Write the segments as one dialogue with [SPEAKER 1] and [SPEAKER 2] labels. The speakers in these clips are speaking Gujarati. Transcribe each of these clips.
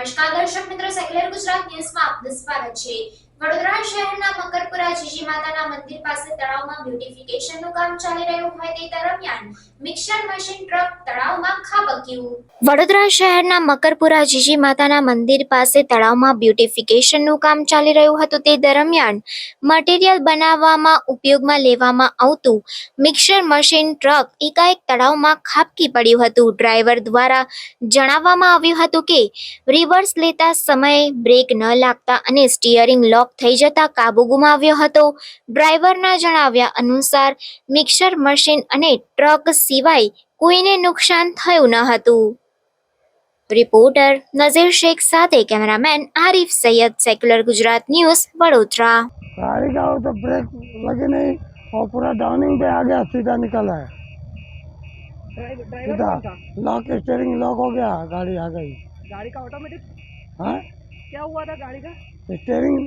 [SPEAKER 1] નમસ્કાર દર્શક મિત્રો, સેક્યુલર ગુજરાત ન્યૂઝમાં આપનું સ્વાગત છે। વડોદરા શહેરના મકરપુરા જીજી માતાના મંદિર પાસે તળાવમાં બ્યુટિફિકેશનનું કામ ચાલી રહ્યું હોય તે દરમિયાન મિક્સર મશીન ટ્રક તળાવમાં ખાબક્યું। વડોદરા શહેરના મકરપુરા જીજી માતાના મંદિર પાસે તળાવમાં બ્યુટિફિકેશનનું કામ ચાલી રહ્યું હતું તે દરમિયાન મટીરીયલ બનાવવામાં ઉપયોગમાં લેવામાં આવતું મિક્સર મશીન ટ્રક એકાએક તળાવમાં ખાબકી પડ્યું હતું। ડ્રાઈવર દ્વારા જણાવવામાં આવ્યું હતું કે રિવર્સ લેતા સમયે બ્રેક ન લાગતા અને સ્ટીયરિંગ લોક થઈ જતા કાબુ ગુમાવ્યો હતો। ડ્રાઈવરના જણાવ્યા અનુસાર મિક્સર મશીન અને ટ્રક સિવાય કોઈને નુકસાન થયું ન હતું। રિપોર્ટર નઝીર शेख સાથે cameraman Arif Syed, secular Gujarat news, Vadodara.
[SPEAKER 2] गाड़ी का तो ब्रेक लगे नहीं और पूरा डाउनिंग पे आ गया, सीधा निकला है। सीधा लॉक, स्टीयरिंग लॉक हो गया, गाड़ी आ गई।
[SPEAKER 3] गाड़ी का ऑटोमेटिक
[SPEAKER 2] हाँ,
[SPEAKER 3] क्या हुआ था गाड़ी का?
[SPEAKER 2] स्टीयरिंग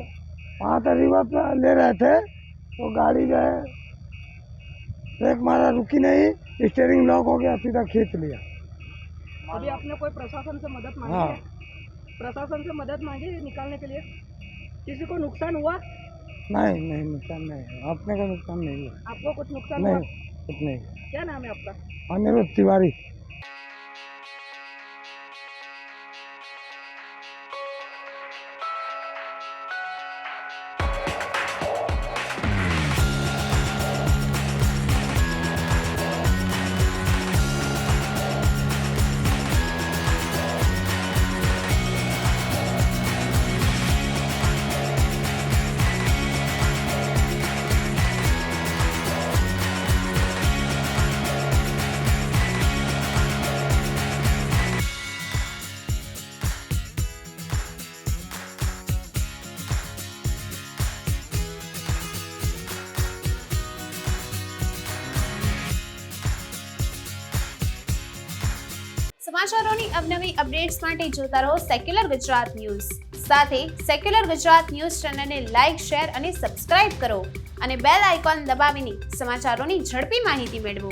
[SPEAKER 2] वहाँ तो रिवर्स ले रहे थे तो गाड़ी जो है ब्रेक मारा, रुकी नहीं, स्टीयरिंग लॉक हो गया, सीधा खींच लिया।
[SPEAKER 3] अभी आपने कोई प्रशासन से मदद मांगी
[SPEAKER 2] हाँ।
[SPEAKER 3] है? प्रशासन से मदद मांगी निकालने के लिए? किसी को नुकसान हुआ?
[SPEAKER 2] नहीं नहीं, नुकसान नहीं, अपने का नुकसान नहीं हुआ।
[SPEAKER 3] आपको कुछ नुकसान
[SPEAKER 2] नहीं,
[SPEAKER 3] हुआ?
[SPEAKER 2] कुछ नहीं।
[SPEAKER 3] क्या नाम है आपका?
[SPEAKER 2] अनिरुद्ध तिवारी।
[SPEAKER 4] સમાચારોની અવનવી અપડેટ્સ માટે જોતા રહો સેક્યુલર ગુજરાત ન્યૂઝ। સાથે સેક્યુલર ગુજરાત ન્યૂઝ ચેનલને લાઇક, શેર અને સબસ્ક્રાઇબ કરો અને બેલ આઇકોન દબાવીને સમાચારોની ઝડપી માહિતી મેળવો।